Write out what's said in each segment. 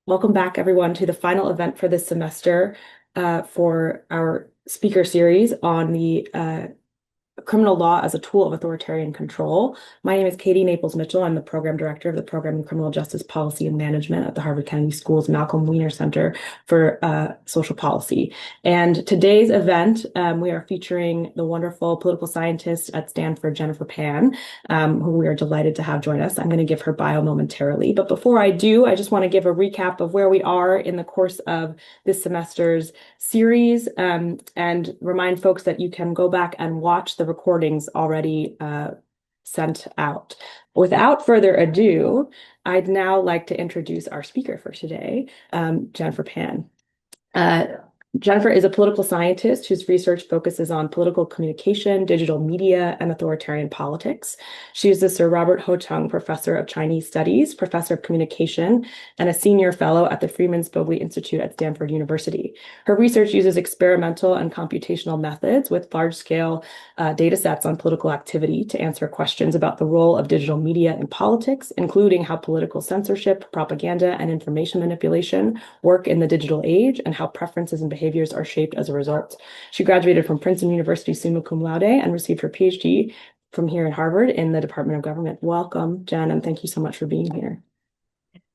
Welcome back, everyone, to the final event for this semester for our speaker series on the criminal law as a tool of authoritarian control. My name is Katie Naples Mitchell. I'm the program director of the program in criminal justice policy and management at the Harvard Kennedy School's Malcolm Weiner Center for Social Policy. And today's event, we are featuring the wonderful political scientist at Stanford, Jennifer Pan, who we are delighted to have join us. I'm going to give her bio momentarily. But before I do, I just want to give a recap of where we are in the course of this semester's series, and remind folks that you can go back and watch the recordings already sent out. Without further ado, I'd now like to introduce our speaker for today, Jennifer Pan. Jennifer is a political scientist whose research focuses on political communication, digital media, and authoritarian politics. She is the Sir Robert Ho Chung Professor of Chinese Studies, Professor of Communication, and a Senior Fellow at the Freeman Spogli Institute at Stanford University. Her research uses experimental and computational methods with large-scale data sets on political activity to answer questions about the role of digital media in politics, including how political censorship, propaganda, and information manipulation work in the digital age, and how preferences and behaviors are shaped as a result. She graduated from Princeton University summa cum laude and received her PhD from here at Harvard in the Department of Government. Welcome, Jen, and thank you so much for being here.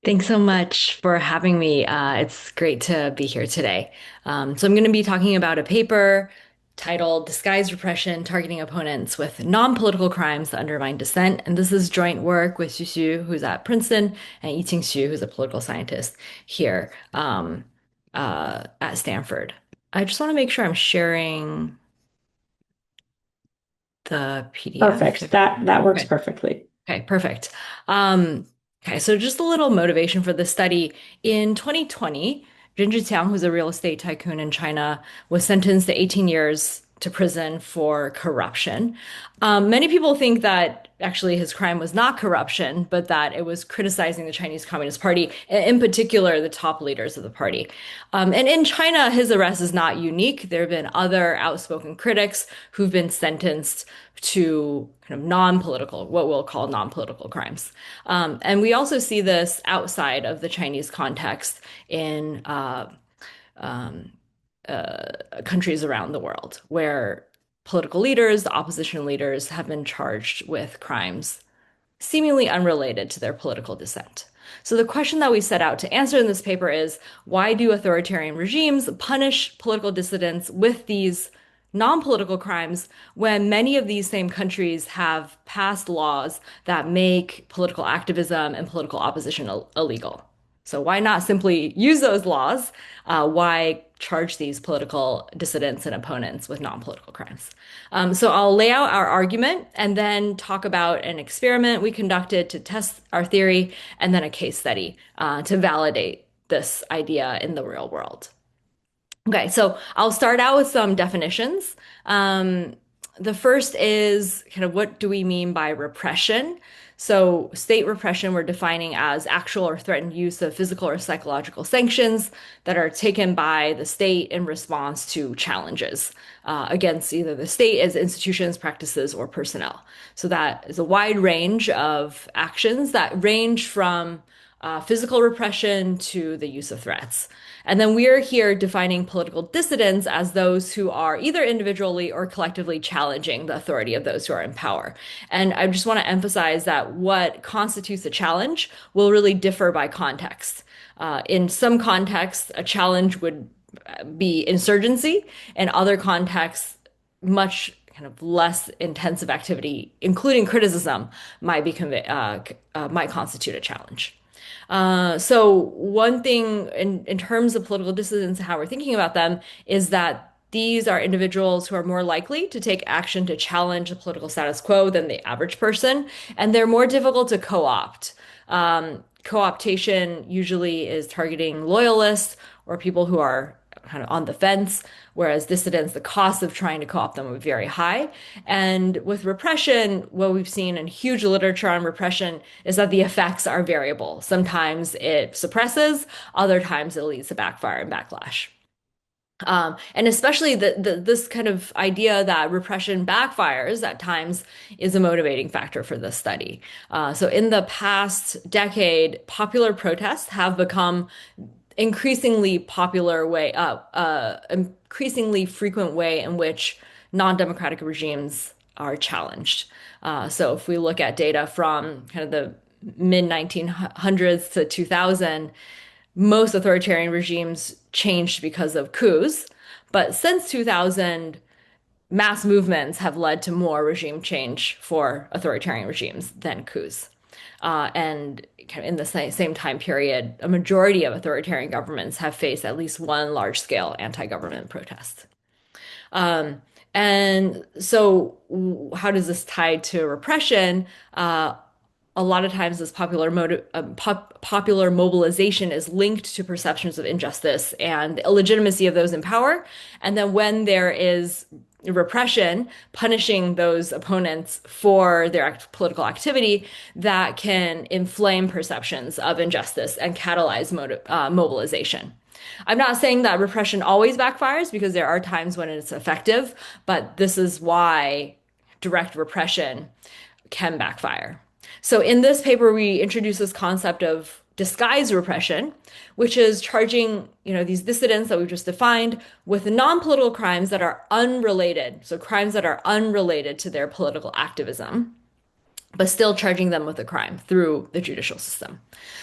Thanks so much for having me. It's great to be here today. So I'm going to be talking about a paper titled Disguised Repression, Targeting Opponents with Non-Political Crimes that Undermine Dissent. And this is joint work with Xu Xu, who's at Princeton, and Yiqing Xu, who's a political scientist here at Stanford. I just want to make sure I'm sharing the PDF. Perfect. That works Okay. perfectly. Okay, perfect. Okay, so just a little motivation for this study. In 2020, Ren Zhiqiang, who's a real estate tycoon in China, was sentenced to 18 years to prison for corruption. Many people think that actually his crime was not corruption, but that it was criticizing the Chinese Communist Party, in particular the top leaders of the party. And in China, his arrest is not unique. There have been other outspoken critics who've been sentenced to kind of non-political, what we'll call non-political crimes. And we also see this outside of the Chinese context in countries around the world where political leaders, the opposition leaders, have been charged with crimes seemingly unrelated to their political dissent. So the question that we set out to answer in this paper is, why do authoritarian regimes punish political dissidents with these non-political crimes when many of these same countries have passed laws that make political activism and political opposition illegal? So why not simply use those laws? Why charge these political dissidents and opponents with non-political crimes? So I'll lay out our argument and then talk about an experiment we conducted to test our theory, and then a case study to validate this idea in the real world. Okay, so I'll start out with some definitions. The first is kind of, what do we mean by repression? So, state repression we're defining as actual or threatened use of physical or psychological sanctions that are taken by the state in response to challenges against either the state as institutions, practices, or personnel. So, that is a wide range of actions that range from physical repression to the use of threats. And then we're here defining political dissidents as those who are either individually or collectively challenging the authority of those who are in power. And I just want to emphasize that what constitutes a challenge will really differ by context. In some contexts, a challenge would be insurgency. In other contexts, much kind of less intensive activity, including criticism, might constitute a challenge. So one thing in terms of political dissidents, how we're thinking about them is that these are individuals who are more likely to take action to challenge the political status quo than the average person, and they're more difficult to co-opt. Co-optation usually is targeting loyalists or people who are kind of on the fence, whereas dissidents, the cost of trying to co-opt them would be very high. And with repression, what we've seen in huge literature on repression is that the effects are variable. Sometimes it suppresses, other times it leads to backfire and backlash. And especially this kind of idea that repression backfires at times is a motivating factor for this study. So in the past decade, popular protests have become increasingly frequent way in which non-democratic regimes are challenged. So if we look at data from kind of the mid 1900s to 2000, most authoritarian regimes changed because of coups. But since 2000, mass movements have led to more regime change for authoritarian regimes than coups. And kind of in the same time period, a majority of authoritarian governments have faced at least one large-scale anti-government protest. Um, and so, how does this tie to repression? A lot of times this popular mobilization is linked to perceptions of injustice and the illegitimacy of those in power. And then when there is repression, punishing those opponents for their political activity, that can inflame perceptions of injustice and catalyze mobilization. I'm not saying that repression always backfires because there are times when it's effective, but this is why direct repression can backfire. So in this paper, we introduce this concept of disguised repression, which is charging, these dissidents that we've just defined with non-political crimes that are unrelated. So crimes that are unrelated to their political activism, but still charging them with a crime through the judicial system.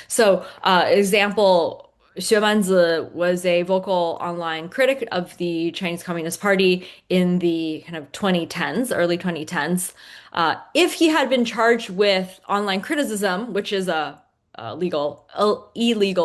So, example, Xue Manzi was a vocal online critic of the Chinese Communist Party in the kind of 2010s, early 2010s. If he had been charged with online criticism, which is illegal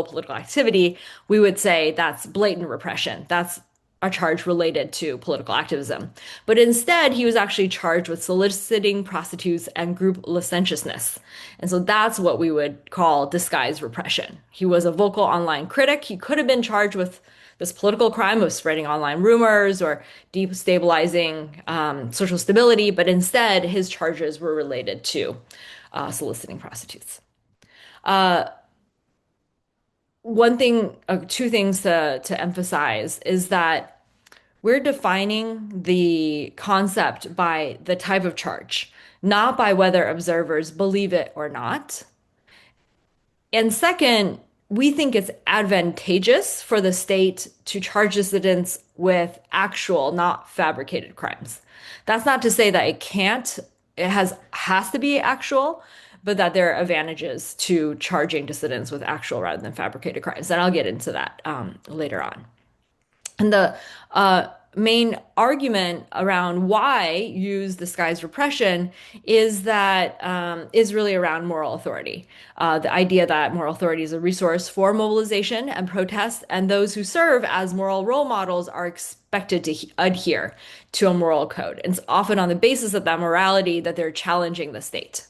political activity, we would say that's blatant repression. That's a charge related to political activism. But instead, he was actually charged with soliciting prostitutes and group licentiousness. And so that's what we would call disguised repression. He was a vocal online critic. He could have been charged with this political crime of spreading online rumors or destabilizing social stability, but instead, his charges were related to soliciting prostitutes. Uh, Two things to emphasize is that we're defining the concept by the type of charge, not by whether observers believe it or not. And second, we think it's advantageous for the state to charge dissidents with actual, not fabricated crimes. That's not to say that it has to be actual, but that there are advantages to charging dissidents with actual rather than fabricated crimes. And I'll get into that later on. And the main argument around why use disguised repression is that is really around moral authority. The idea that moral authority is a resource for mobilization and protest, and those who serve as moral role models are expected to adhere to a moral code. And it's often on the basis of that morality that they're challenging the state.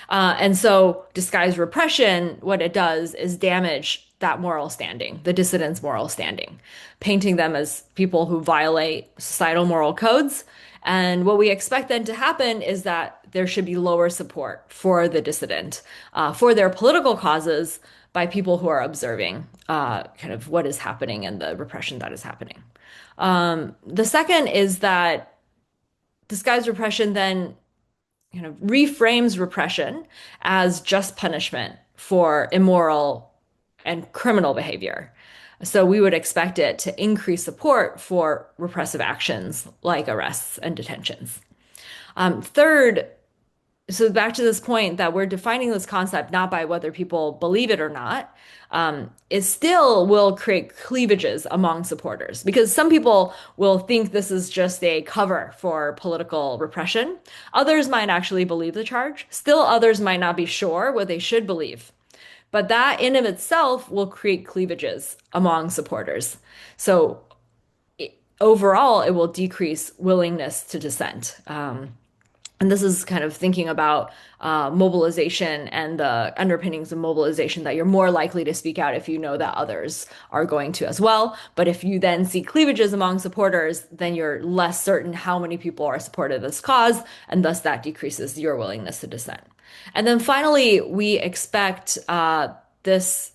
And so disguised repression, what it does is damage that moral standing, the dissidents' moral standing, painting them as people who violate societal moral codes. And what we expect then to happen is that there should be lower support for the dissident, for their political causes by people who are observing kind of what is happening and the repression that is happening. The second is that disguised repression then kind of reframes repression as just punishment for immoral and criminal behavior. So we would expect it to increase support for repressive actions like arrests and detentions. Third, so back to this point that we're defining this concept not by whether people believe it or not, it still will create cleavages among supporters because some people will think this is just a cover for political repression. Others might actually believe the charge. Still, others might not be sure what they should believe. But that in of itself will create cleavages among supporters. So overall, it will decrease willingness to dissent. And this is kind of thinking about mobilization and the underpinnings of mobilization that you're more likely to speak out if you know that others are going to as well. But if you then see cleavages among supporters, then you're less certain how many people are supportive of this cause, and thus that decreases your willingness to dissent. And then finally, we expect this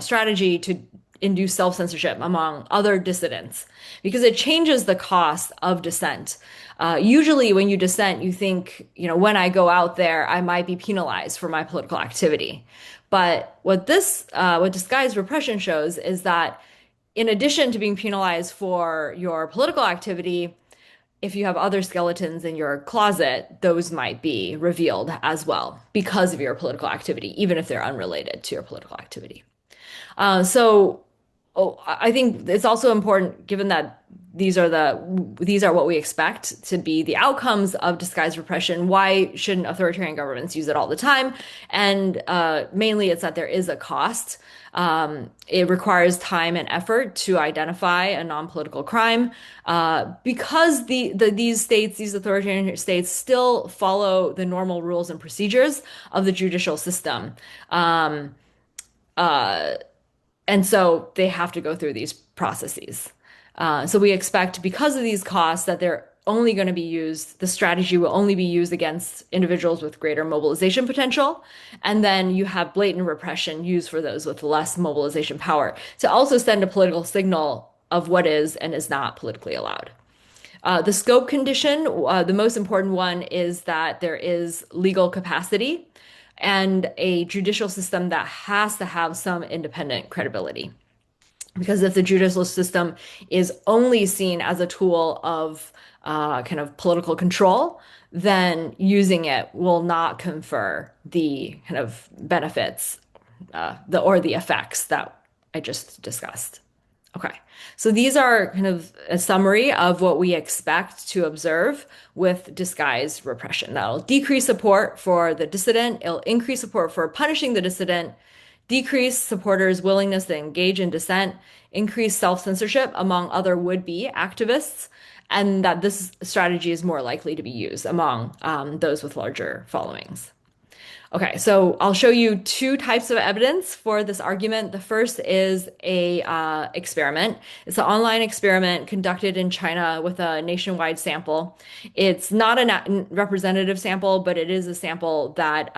strategy to induce self-censorship among other dissidents because it changes the cost of dissent. Usually, when you dissent, you think, when I go out there, I might be penalized for my political activity. But what disguised repression shows is that in addition to being penalized for your political activity, if you have other skeletons in your closet, those might be revealed as well because of your political activity, even if they're unrelated to your political activity. So I think it's also important, given that these are what we expect to be the outcomes of disguised repression. Why shouldn't authoritarian governments use it all the time? And mainly, it's that there is a cost. It requires time and effort to identify a non-political crime, because these authoritarian states, still follow the normal rules and procedures of the judicial system. Um, uh, and so they have to go through these processes. So we expect, because of these costs, that the strategy will only be used against individuals with greater mobilization potential. And then you have blatant repression used for those with less mobilization power to also send a political signal of what is and is not politically allowed. The scope condition, the most important one, is that there is legal capacity and a judicial system that has to have some independent credibility. Because if the judicial system is only seen as a tool of kind of political control, then using it will not confer the kind of benefits, the effects that I just discussed. Okay, so these are kind of a summary of what we expect to observe with disguised repression. That'll decrease support for the dissident, it'll increase support for punishing the dissident, decrease supporters' willingness to engage in dissent, increase self-censorship among other would-be activists, and that this strategy is more likely to be used among those with larger followings. Okay, so I'll show you two types of evidence for this argument. The first is a experiment. It's an online experiment conducted in China with a nationwide sample. It's not a representative sample, but it is a sample that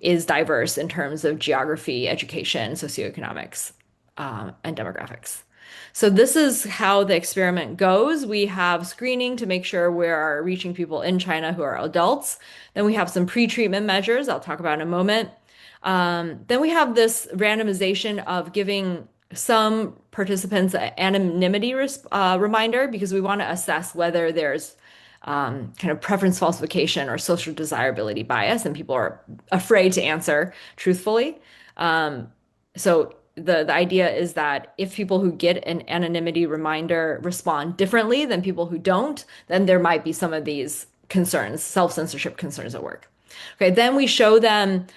is diverse in terms of geography, education, socioeconomics, and demographics. So this is how the experiment goes. We have screening to make sure we are reaching people in China who are adults. Then we have some pre-treatment measures I'll talk about in a moment. Then we have this randomization of giving some participants an anonymity reminder because we want to assess whether there's kind of preference falsification or social desirability bias, and people are afraid to answer truthfully. So the idea is that if people who get an anonymity reminder respond differently than people who don't, then there might be some of these concerns, self-censorship concerns at work. Okay, then we show them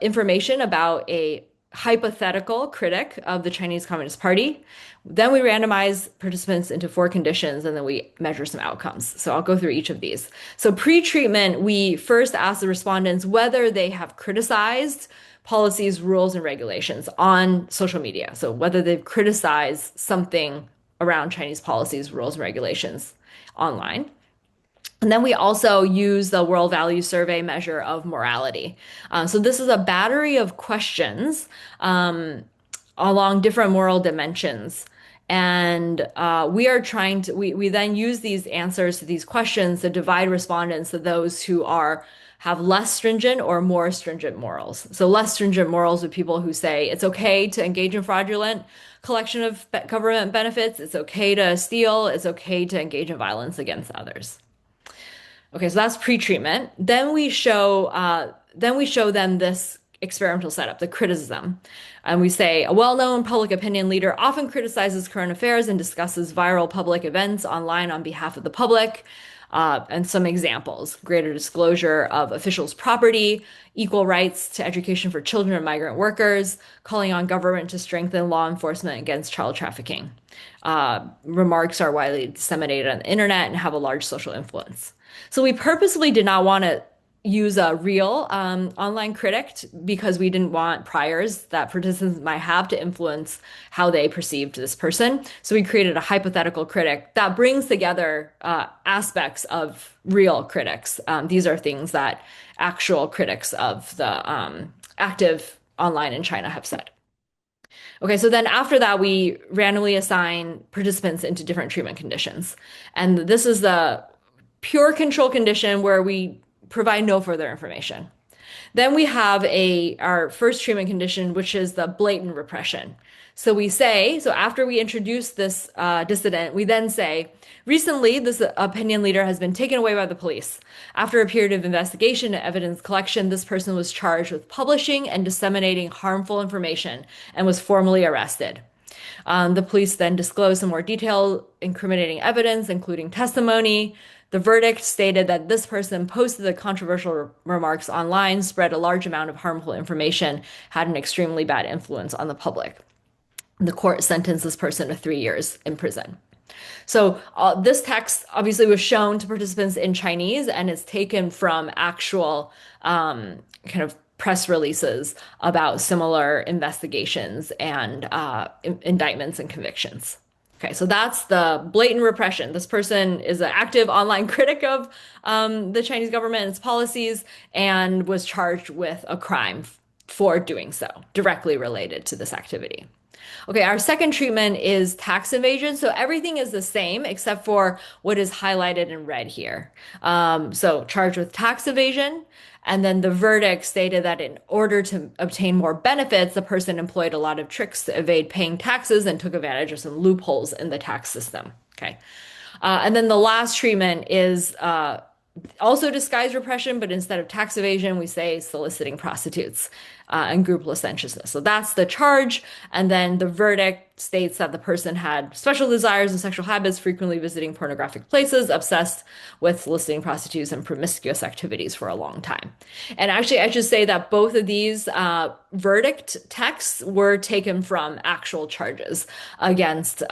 information about a hypothetical critic of the Chinese Communist Party. Then we randomize participants into 4 conditions, and then we measure some outcomes. So I'll go through each of these. So pre-treatment, we first ask the respondents whether they have criticized policies, rules, and regulations on social media. So whether they've criticized something around Chinese policies, rules, and regulations online. And then we also use the World Value Survey measure of morality. So this is a battery of questions along different moral dimensions. And we then use these answers to these questions to divide respondents to those who have less stringent or more stringent morals. So less stringent morals are people who say it's okay to engage in fraudulent collection of government benefits, it's okay to steal, it's okay to engage in violence against others. Okay, so that's pre-treatment. Then we show them this experimental setup, the criticism. And we say a well-known public opinion leader often criticizes current affairs and discusses viral public events online on behalf of the public. And some examples: greater disclosure of officials' property, equal rights to education for children and migrant workers, calling on government to strengthen law enforcement against child trafficking. Remarks are widely disseminated on the internet and have a large social influence. So we purposely did not want to use a real online critic because we didn't want priors that participants might have to influence how they perceived this person. So we created a hypothetical critic that brings together aspects of real critics. These are things that actual critics of the active online in China have said. Okay, so then after that, we randomly assign participants into different treatment conditions. And this is the pure control condition where we provide no further information. Then we have our first treatment condition, which is the blatant repression. So after we introduce this dissident, we then say, recently, this opinion leader has been taken away by the police. After a period of investigation and evidence collection, this person was charged with publishing and disseminating harmful information and was formally arrested. The police then disclosed some more detailed incriminating evidence, including testimony. The verdict stated that this person posted the controversial remarks online, spread a large amount of harmful information, had an extremely bad influence on the public. The court sentenced this person to 3 years in prison. So this text obviously was shown to participants in Chinese and is taken from actual kind of press releases about similar investigations and indictments and convictions. Okay, so that's the blatant repression. This person is an active online critic of the Chinese government and its policies and was charged with a crime for doing so, directly related to this activity. Okay, our second treatment is tax evasion. So everything is the same except for what is highlighted in red here. So charged with tax evasion. And then the verdict stated that in order to obtain more benefits, the person employed a lot of tricks to evade paying taxes and took advantage of some loopholes in the tax system. Okay. And then the last treatment is also disguised repression, but instead of tax evasion, we say soliciting prostitutes and group licentiousness. So that's the charge. And then the verdict states that the person had special desires and sexual habits, frequently visiting pornographic places, obsessed with soliciting prostitutes and promiscuous activities for a long time. And actually, I should say that both of these verdict texts were taken from actual charges against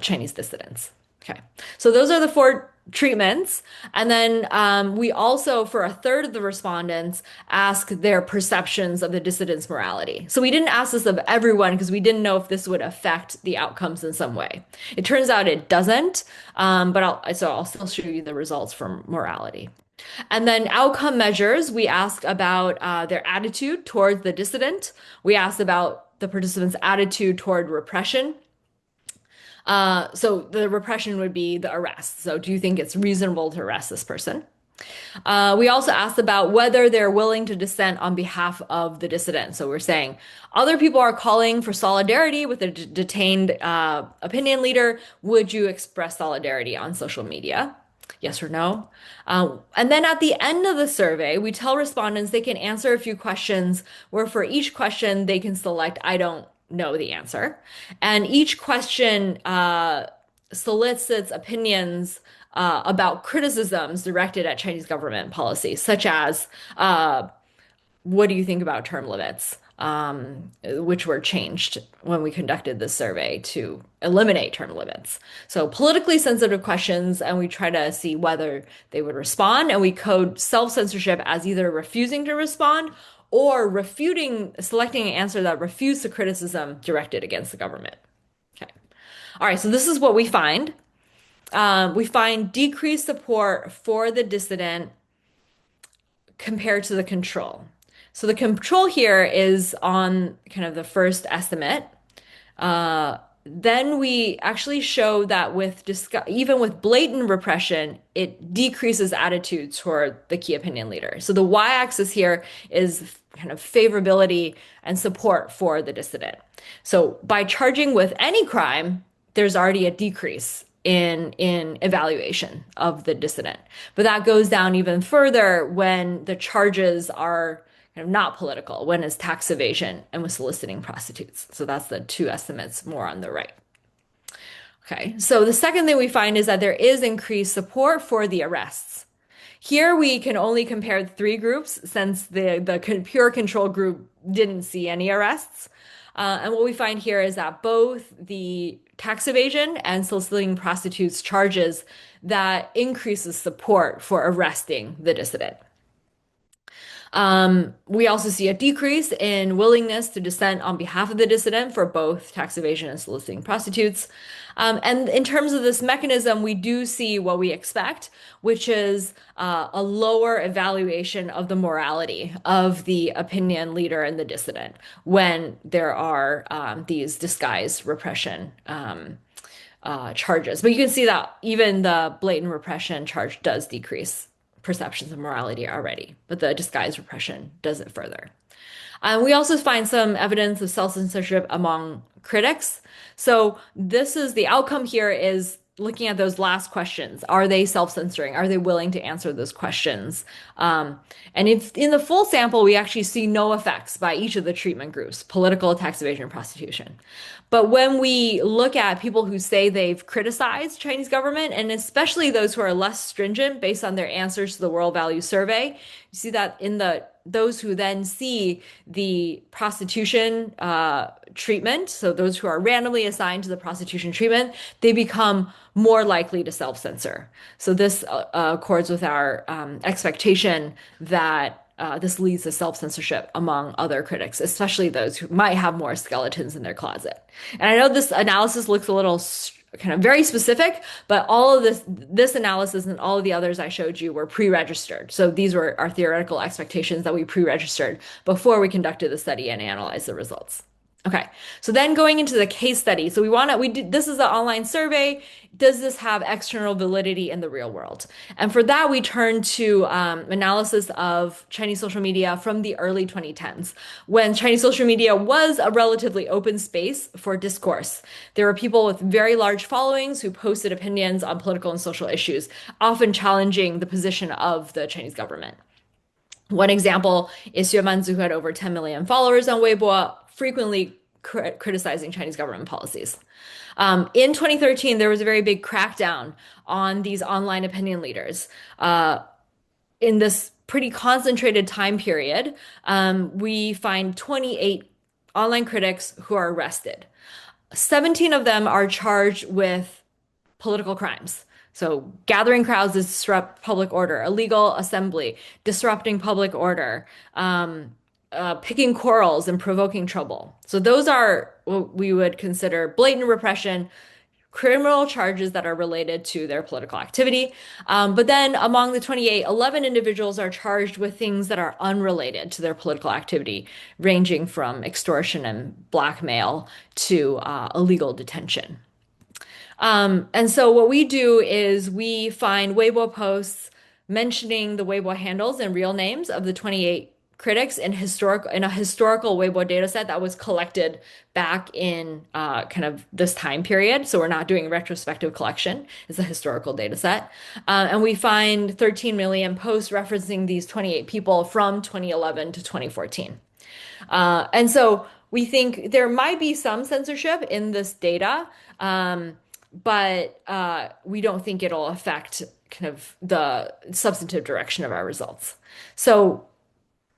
Chinese dissidents. Okay, so those are the four treatments. And then we also, for a third of the respondents, ask their perceptions of the dissidents' morality. So we didn't ask this of everyone because we didn't know if this would affect the outcomes in some way. It turns out it doesn't, but I'll still show you the results from morality. And then outcome measures, we ask about their attitude towards the dissident. We ask about the participants' attitude toward repression. So the repression would be the arrest. So do you think it's reasonable to arrest this person? We also asked about whether they're willing to dissent on behalf of the dissident. So we're saying other people are calling for solidarity with a detained opinion leader. Would you express solidarity on social media? Yes or no? And then at the end of the survey, we tell respondents they can answer a few questions where for each question they can select, I don't know the answer. And each question solicits opinions about criticisms directed at Chinese government policy, such as what do you think about term limits, which were changed when we conducted this survey to eliminate term limits. So politically sensitive questions, and we try to see whether they would respond, and we code self-censorship as either refusing to respond or selecting an answer that refused the criticism directed against the government. Okay. All right, so this is what we find. We find decreased support for the dissident compared to the control. So the control here is on kind of the first estimate. Then we actually show that even with blatant repression, it decreases attitudes toward the key opinion leader. So the y-axis here is kind of favorability and support for the dissident. So by charging with any crime, there's already a decrease in evaluation of the dissident. But that goes down even further when the charges are kind of not political, when it's tax evasion and with soliciting prostitutes. So that's the two estimates more on the right. Okay, so the second thing we find is that there is increased support for the arrests. Here we can only compare three groups since the pure control group didn't see any arrests. And what we find here is that both the tax evasion and soliciting prostitutes charges that increases support for arresting the dissident. We also see a decrease in willingness to dissent on behalf of the dissident for both tax evasion and soliciting prostitutes. And in terms of this mechanism, we do see what we expect, which is a lower evaluation of the morality of the opinion leader and the dissident when there are these disguised repression charges. But you can see that even the blatant repression charge does decrease perceptions of morality already, but the disguised repression does it further. We also find some evidence of self-censorship among critics. So this is the outcome here is looking at those last questions. Are they self-censoring? Are they willing to answer those questions? And if in the full sample, we actually see no effects by each of the treatment groups, political, tax evasion, prostitution. But when we look at people who say they've criticized Chinese government, and especially those who are less stringent based on their answers to the World Values Survey, you see that in the those who then see the prostitution treatment, so those who are randomly assigned to the prostitution treatment, they become more likely to self-censor. So this accords with our expectation that this leads to self-censorship among other critics, especially those who might have more skeletons in their closet. And I know this analysis looks a little kind of very specific, but all of this analysis and all of the others I showed you were pre-registered. So these were our theoretical expectations that we pre-registered before we conducted the study and analyzed the results. Okay, so then going into the case study. So this is an online survey. Does this have external validity in the real world? And for that, we turn to analysis of Chinese social media from the early 2010s, when Chinese social media was a relatively open space for discourse. There were people with very large followings who posted opinions on political and social issues, often challenging the position of the Chinese government. One example is Xue Manzi, who had over 10 million followers on Weibo, frequently criticizing Chinese government policies. In 2013, there was a very big crackdown on these online opinion leaders. In this pretty concentrated time period, we find 28 online critics who are arrested. 17 of them are charged with political crimes. So gathering crowds to disrupt public order, illegal assembly, disrupting public order, picking quarrels and provoking trouble. So those are what we would consider blatant repression, criminal charges that are related to their political activity. But then among the 28, 11 individuals are charged with things that are unrelated to their political activity, ranging from extortion and blackmail to illegal detention. And so what we do is we find Weibo posts mentioning the Weibo handles and real names of the 28 critics in a historical Weibo data set that was collected back in kind of this time period. So we're not doing retrospective collection. It's a historical data set. And we find 13 million posts referencing these 28 people from 2011 to 2014. And so we think there might be some censorship in this data, but we don't think it'll affect kind of the substantive direction of our results. So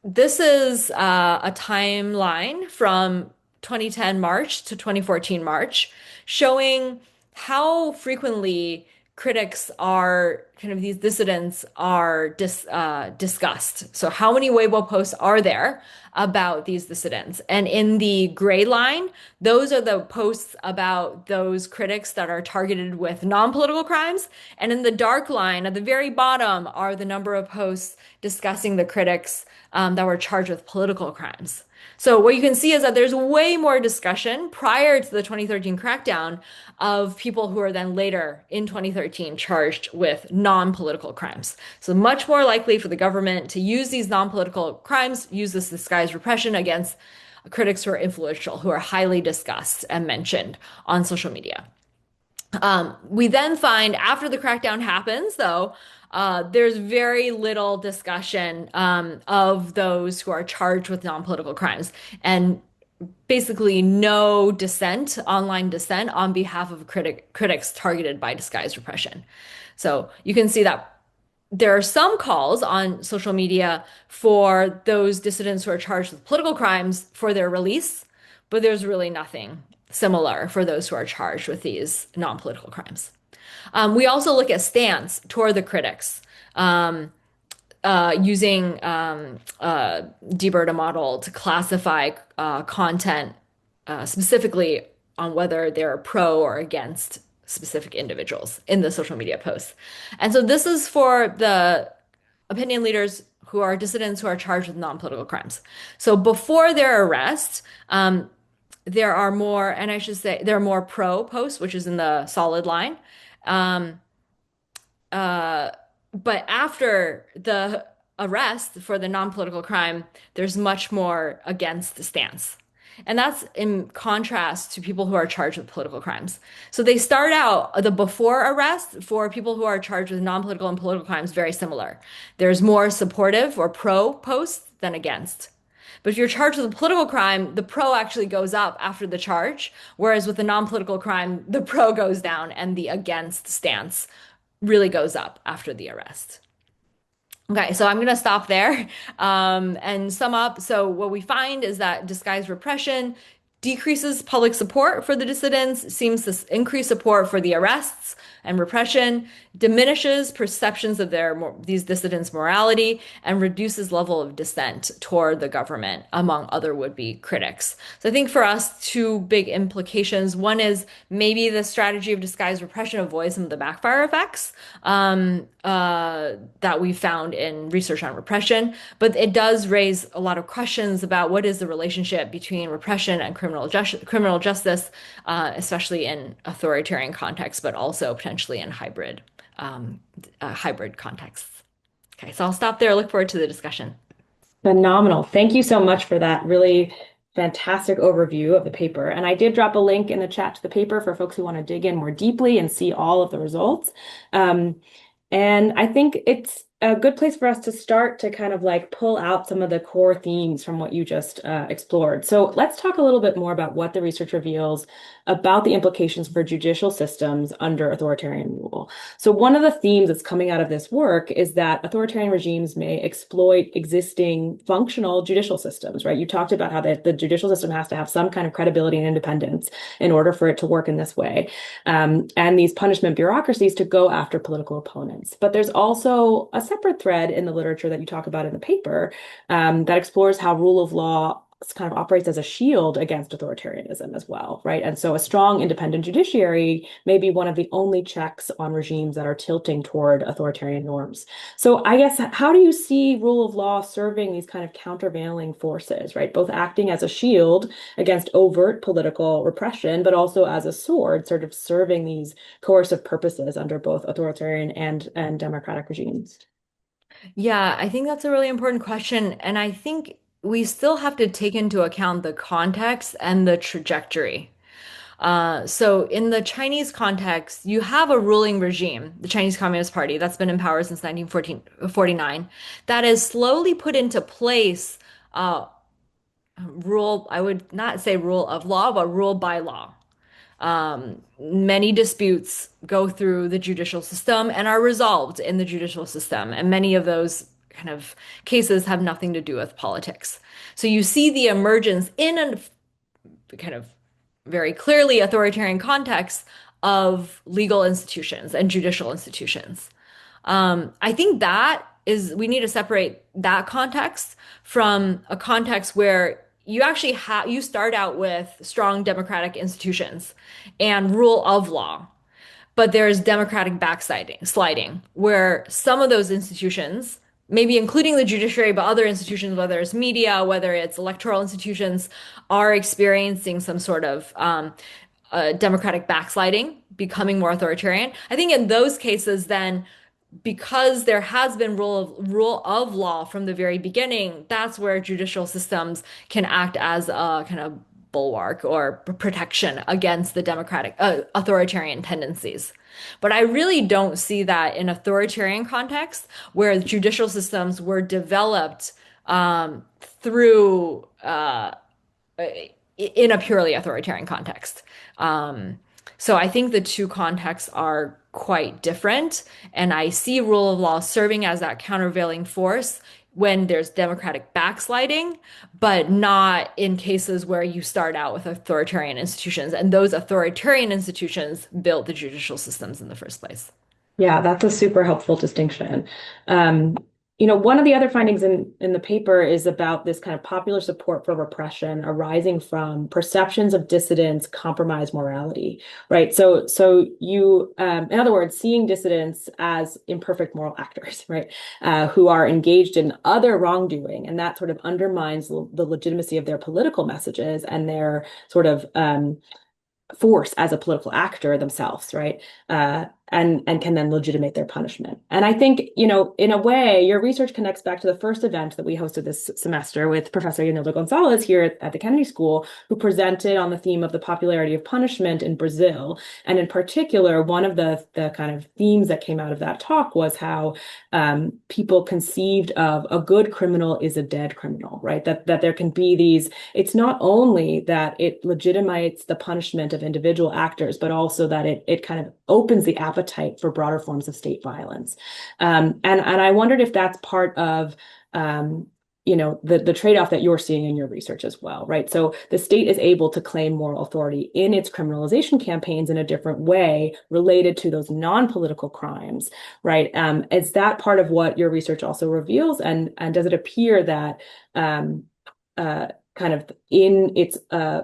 this is a timeline from 2010 March to 2014 March, showing how frequently critics are kind of these dissidents are discussed. So how many Weibo posts are there about these dissidents? And in the gray line, those are the posts about those critics that are targeted with non-political crimes. And in the dark line at the very bottom are the number of posts discussing the critics that were charged with political crimes. So what you can see is that there's way more discussion prior to the 2013 crackdown of people who are then later in 2013 charged with non-political crimes. So much more likely for the government to use these non-political crimes, use this disguised repression against critics who are influential, who are highly discussed and mentioned on social media. We then find after the crackdown happens, though, there's very little discussion of those who are charged with non-political crimes, and basically no dissent, online dissent on behalf of critics targeted by disguised repression. So you can see that there are some calls on social media for those dissidents who are charged with political crimes for their release, but there's really nothing similar for those who are charged with these non-political crimes. We also look at stance toward the critics. using deep data model to classify content specifically on whether they're pro or against specific individuals in the social media posts. And so this is for the opinion leaders who are dissidents who are charged with non-political crimes. So before their arrest, there are more, and I should say there are more pro posts, which is in the solid line. Um, uh, but after the arrest for the non-political crime, there's much more against the stance. And that's in contrast to people who are charged with political crimes. So they start out the before arrest for people who are charged with non-political and political crimes very similar. There's more supportive or pro posts than against. But if you're charged with a political crime, the pro actually goes up after the charge, whereas with a non-political crime, the pro goes down and the against stance really goes up after the arrest. Okay, so I'm going to stop there and sum up. So, what we find is that disguised repression decreases public support for the dissidents, seems to increase support for the arrests and repression, diminishes perceptions of these dissidents' morality, and reduces level of dissent toward the government among other would-be critics. So, I think for us, two big implications. One is maybe the strategy of disguised repression avoids some of the backfire effects that we found in research on repression, but it does raise a lot of questions about what is the relationship between repression and criminal justice, especially in authoritarian contexts, but also potentially in hybrid contexts. Okay, so I'll stop there. Look forward to the discussion. Phenomenal. Thank you so much for that really fantastic overview of the paper. And I did drop a link in the chat to the paper for folks who want to dig in more deeply and see all of the results. And I think it's a good place for us to start to kind of like pull out some of the core themes from what you just explored. So let's talk a little bit more about what the research reveals about the implications for judicial systems under authoritarian rule. So one of the themes that's coming out of this work is that authoritarian regimes may exploit existing functional judicial systems, right? You talked about how the judicial system has to have some kind of credibility and independence in order for it to work in this way. And these punishment bureaucracies to go after political opponents. But there's also a separate thread in the literature that you talk about in the paper that explores how rule of law kind of operates as a shield against authoritarianism as well, right? And so a strong independent judiciary may be one of the only checks on regimes that are tilting toward authoritarian norms. So I guess, how do you see rule of law serving these kind of countervailing forces, right? Both acting as a shield against overt political repression, but also as a sword, sort of serving these coercive purposes under both authoritarian and democratic regimes. Yeah, I think that's a really important question. And I think we still have to take into account the context and the trajectory. So in the Chinese context, you have a ruling regime, the Chinese Communist Party, that's been in power since 1949, that is slowly put into place rule, I would not say rule of law, but rule by law. Many disputes go through the judicial system and are resolved in the judicial system. And many of those kind of cases have nothing to do with politics. So you see the emergence in a kind of very clearly authoritarian context of legal institutions and judicial institutions. I think we need to separate that context from a context where you start out with strong democratic institutions and rule of law, but there's democratic sliding, where some of those institutions, maybe including the judiciary, but other institutions, whether it's media, whether it's electoral institutions, are experiencing some sort of democratic backsliding, becoming more authoritarian. I think in those cases, then because there has been rule of law from the very beginning, that's where judicial systems can act as a kind of bulwark or protection against the democratic authoritarian tendencies. But I really don't see that in authoritarian context where judicial systems were developed through in a purely authoritarian context. So I think the two contexts are quite different, and I see rule of law serving as that countervailing force when there's democratic backsliding, but not in cases where you start out with authoritarian institutions, and those authoritarian institutions built the judicial systems in the first place. Yeah, that's a super helpful distinction. Um, One of the other findings in the paper is about this kind of popular support for repression arising from perceptions of dissidents compromise morality, right? So in other words, seeing dissidents as imperfect moral actors, right, who are engaged in other wrongdoing, and that sort of undermines the legitimacy of their political messages and their sort of force as a political actor themselves, right? And can then legitimate their punishment. And I think, in a way, your research connects back to the first event that we hosted this semester with Professor Yanilda Gonzalez here at the Kennedy School, who presented on the theme of the popularity of punishment in Brazil. And in particular, one of the kind of themes that came out of that talk was how people conceived of a good criminal is a dead criminal, right? That there can be these, it's not only that it legitimates the punishment of individual actors, but also that it kind of opens the appetite for broader forms of state violence. And I wondered if that's part of the trade-off that you're seeing in your research as well, right? So the state is able to claim moral authority in its criminalization campaigns in a different way related to those non-political crimes, right? Is that part of what your research also reveals? And does it appear that kind of in its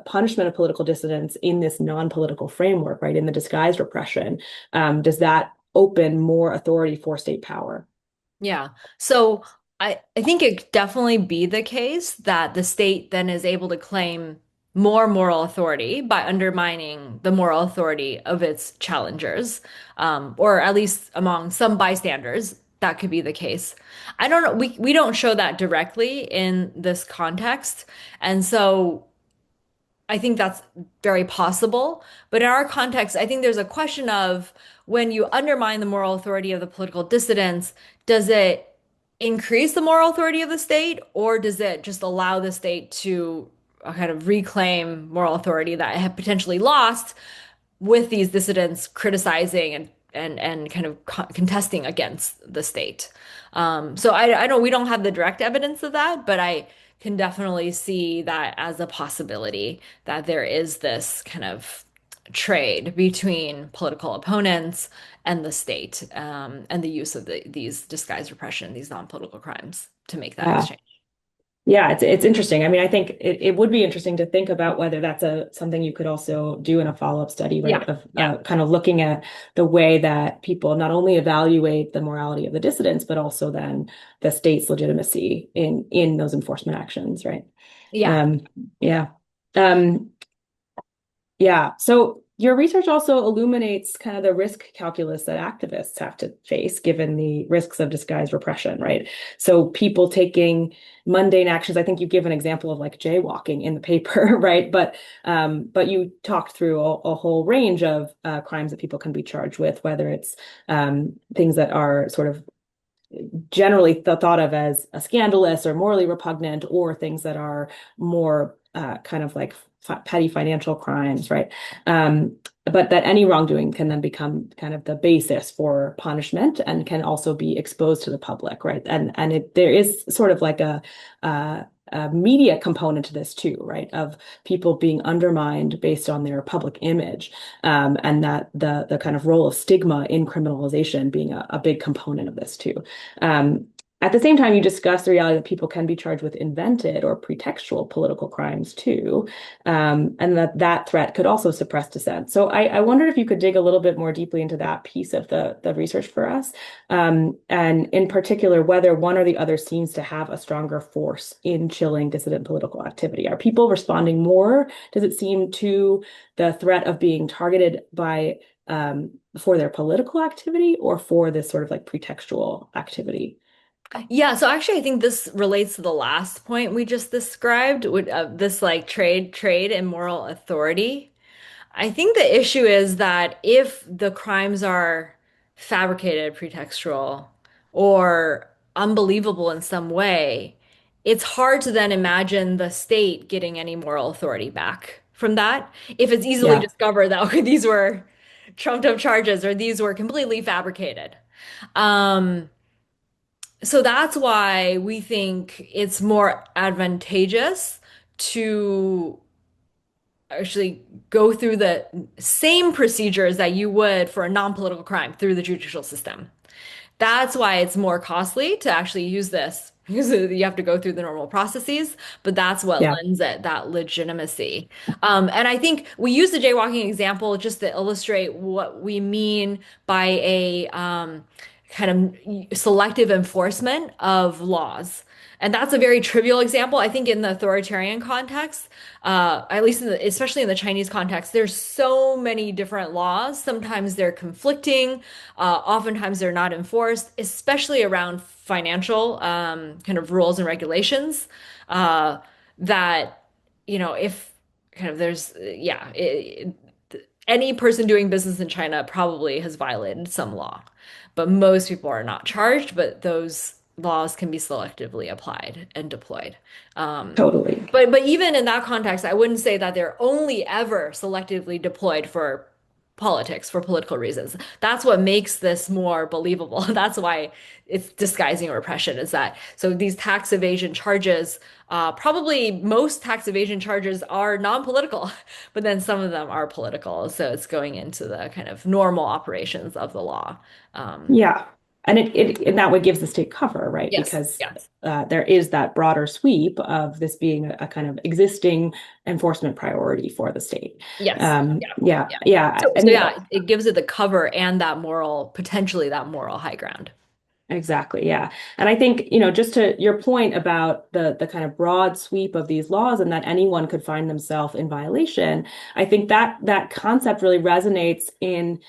punishment of political dissidents in this non-political framework, right, in the disguised repression, does that open more authority for state power? Yeah. So I think it could definitely be the case that the state then is able to claim more moral authority by undermining the moral authority of its challengers, or at least among some bystanders. That could be the case. I don't know. We don't show that directly in this context. And so I think that's very possible. But in our context, I think there's a question of when you undermine the moral authority of the political dissidents, does it increase the moral authority of the state, or does it just allow the state to kind of reclaim moral authority that it had potentially lost with these dissidents criticizing and kind of contesting against the state? So I don't we don't have the direct evidence of that, but I can definitely see that as a possibility that there is this kind of trade between political opponents and the state, and the use of these disguised repression, these non-political crimes to make that Yeah. exchange. Yeah, it's interesting. I mean, I think it would be interesting to think about whether that's something you could also do in a follow-up study, right? Yeah, Of yeah, kind of looking at the way that people not only evaluate the morality of the dissidents, but also then the state's legitimacy in those enforcement actions, right? yeah. Um, yeah. Um, yeah. So your research also illuminates kind of the risk calculus that activists have to face given the risks of disguised repression, right? So people taking mundane actions, I think you give an example of like jaywalking in the paper, right? But you talked through a whole range of crimes that people can be charged with, whether it's things that are sort of generally thought of as a scandalous or morally repugnant, or things that are more kind of like petty financial crimes, right? But that any wrongdoing can then become kind of the basis for punishment and can also be exposed to the public, right? And there is sort of like a media component to this too, right? Of people being undermined based on their public image, and that the kind of role of stigma in criminalization being a big component of this too. Um, at the same time, you discuss the reality that people can be charged with invented or pretextual political crimes too, and that threat could also suppress dissent. So I wondered if you could dig a little bit more deeply into that piece of the research for us, and in particular, whether one or the other seems to have a stronger force in chilling dissident political activity. Are people responding more? Does it seem to the threat of being targeted by for their political activity or for this sort of like pretextual activity? Yeah, so actually I think this relates to the last point we just described with this like trade and moral authority. I think the issue is that if the crimes are fabricated, pretextual, or unbelievable in some way, it's hard to then imagine the state getting any moral authority back from that if it's easily Yeah. discovered that okay, these were trumped up charges or these were completely fabricated. Um, so that's why we think it's more advantageous to actually go through the same procedures that you would for a non-political crime through the judicial system. That's why it's more costly to actually use this because you have to go through the normal processes, but that's what Yeah, lends it that legitimacy. And I think we use the jaywalking example just to illustrate what we mean by a kind of selective enforcement of laws. And that's a very trivial example. I think in the authoritarian context, at least in especially in the Chinese context, there's so many different laws. Sometimes they're conflicting, oftentimes they're not enforced, especially around financial kind of rules and regulations. Uh, that, if kind of there's, yeah, any person doing business in China probably has violated some law, but most people are not charged, but those laws can be selectively applied and deployed. Um, totally. but even in that context, I wouldn't say that they're only ever selectively deployed for politics, for political reasons. That's what makes this more believable. That's why it's disguising repression, is that so these tax evasion charges, probably most tax evasion charges are non-political, but then some of them are political. So it's going into the kind of normal operations of the law. Um, Yeah. And in that way gives the state cover, right? yes, Because yes, there is that broader sweep of this being a kind of existing enforcement priority for the state. yes. Yeah, Yeah. yeah. So, I so mean, yeah, it gives it the cover and that moral, potentially that moral high ground. exactly, yeah. And I think, just to your point about the kind of broad sweep of these laws and that anyone could find themselves in violation, I think that concept really resonates in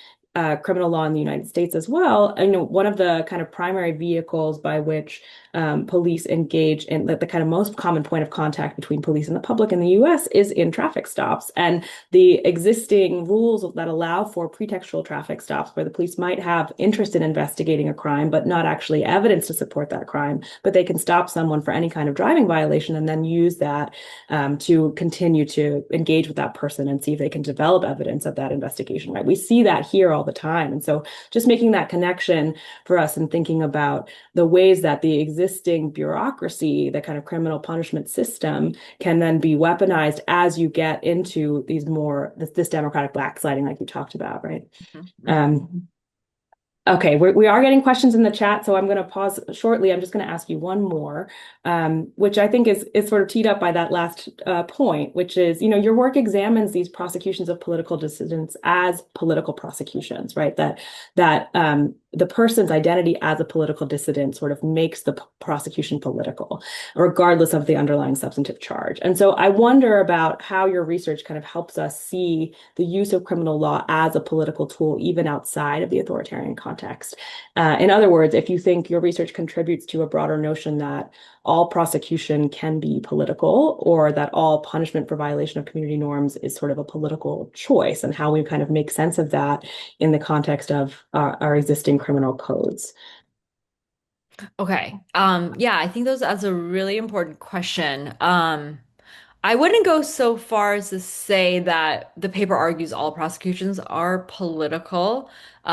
criminal law in the United States as well. One of the kind of primary vehicles by which police engage in the kind of most common point of contact between police and the public in the US is in traffic stops. And the existing rules that allow for pretextual traffic stops, where the police might have interest in investigating a crime, but not actually evidence to support that crime, but they can stop someone for any kind of driving violation and then use that to continue to engage with that person and see if they can develop evidence of that investigation, right? We see that here all the time. And so just making that connection for us and thinking about the ways that the existing bureaucracy, the kind of criminal punishment system, can then be weaponized as you get into this democratic backsliding like you talked about, right? Mhm. Um, Okay, we are getting questions in the chat, so I'm going to pause shortly. I'm just going to ask you one more, which I think is sort of teed up by that last point, which is, your work examines these prosecutions of political dissidents as political prosecutions, right? That the person's identity as a political dissident sort of makes the prosecution political, regardless of the underlying substantive charge. And so I wonder about how your research kind of helps us see the use of criminal law as a political tool, even outside of the authoritarian context. In other words, if you think your research contributes to a broader notion that all prosecution can be political, or that all punishment for violation of community norms is sort of a political choice, and how we kind of make sense of that in the context of our existing criminal codes. Okay. Yeah, I think that's a really important question. I wouldn't go so far as to say that the paper argues all prosecutions are political.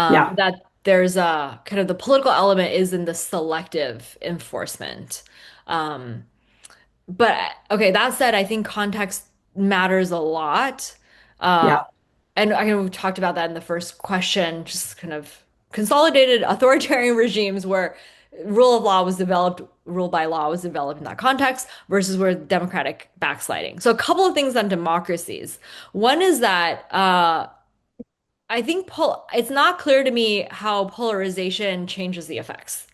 Yeah, That there's a kind of the political element is in the selective enforcement. Um, but okay, that said, I think context matters a lot. Uh, yeah, and I know we talked about that in the first question, just kind of consolidated authoritarian regimes where rule of law was developed, rule by law was developed in that context versus where democratic backsliding. So a couple of things on democracies. One is that I think it's not clear to me how polarization changes the effects.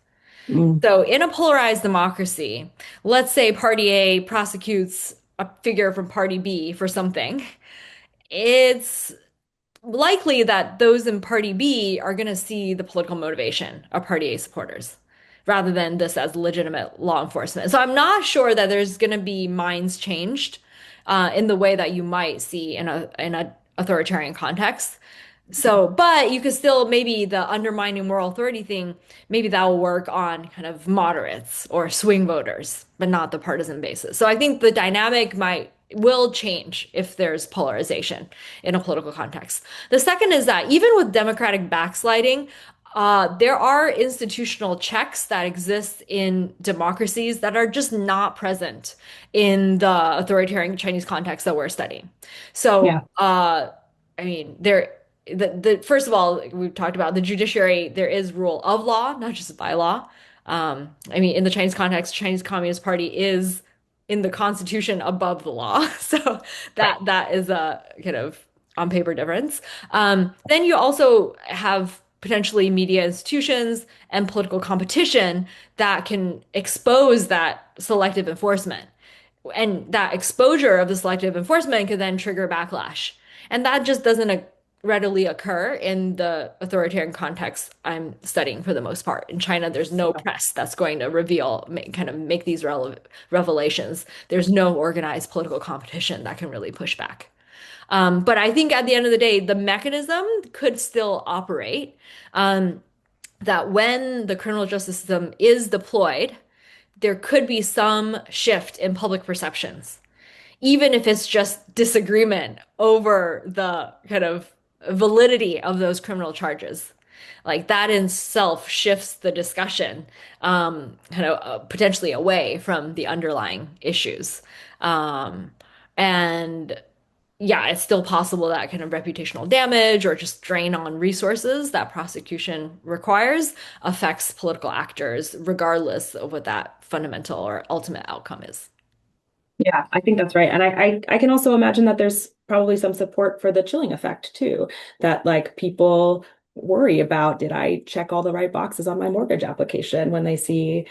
mm, So in a polarized democracy, let's say Party A prosecutes a figure from Party B for something. It's likely that those in Party B are going to see the political motivation of Party A supporters rather than this as legitimate law enforcement. So I'm not sure that there's going to be minds changed in the way that you might see in a authoritarian context. So, but you could still maybe the undermining moral authority thing, maybe that will work on kind of moderates or swing voters, but not the partisan basis. So I think the dynamic will change if there's polarization in a political context. The second is that even with democratic backsliding, there are institutional checks that exist in democracies that are just not present in the authoritarian Chinese context that we're studying. So, yeah. I mean, there. first of all, we've talked about the judiciary, there is rule of law, not just by law. I mean, in the Chinese context, Chinese Communist Party is in the constitution above the law. So Right. that is a kind of on paper difference. Then you also have potentially media institutions and political competition that can expose that selective enforcement. And that exposure of the selective enforcement could then trigger backlash. And that just doesn't readily occur in the authoritarian context I'm studying for the most part. In China, there's no press that's going to reveal, kind of make these revelations. There's no organized political competition that can really push back. But I think at the end of the day, the mechanism could still operate. That when the criminal justice system is deployed, there could be some shift in public perceptions, even if it's just disagreement over the kind of validity of those criminal charges. Like that in itself shifts the discussion, kind of potentially away from the underlying issues. Um, and yeah, it's still possible that kind of reputational damage or just drain on resources that prosecution requires affects political actors, regardless of what that fundamental or ultimate outcome is. Yeah, I think that's right. And I can also imagine that there's probably some support for the chilling effect too, that like people worry about, did I check all the right boxes on my mortgage application when they see,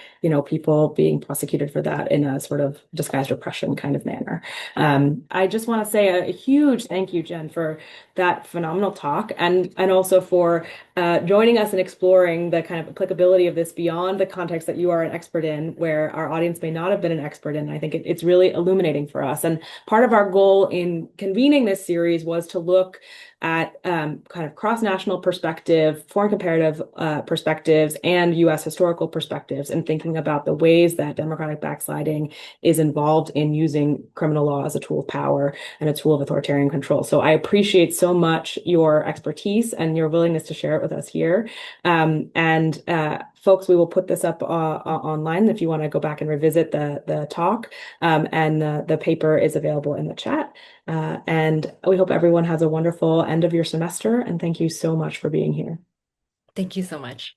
people being prosecuted for that in a sort of disguised repression kind of manner. I just want to say a huge thank you, Jen, for that phenomenal talk and also for joining us and exploring the kind of applicability of this beyond the context that you are an expert in, where our audience may not have been an expert in. I think it's really illuminating for us. And part of our goal in convening this series was to look at kind of cross-national perspective, foreign comparative perspectives, and U.S. historical perspectives, and thinking about the ways that democratic backsliding is involved in using criminal law as a tool of power and a tool of authoritarian control. So I appreciate so much your expertise and your willingness to share it with us here. And folks, we will put this up online if you want to go back and revisit the talk. And the paper is available in the chat. And we hope everyone has a wonderful end of your semester. And thank you so much for being here. Thank you so much.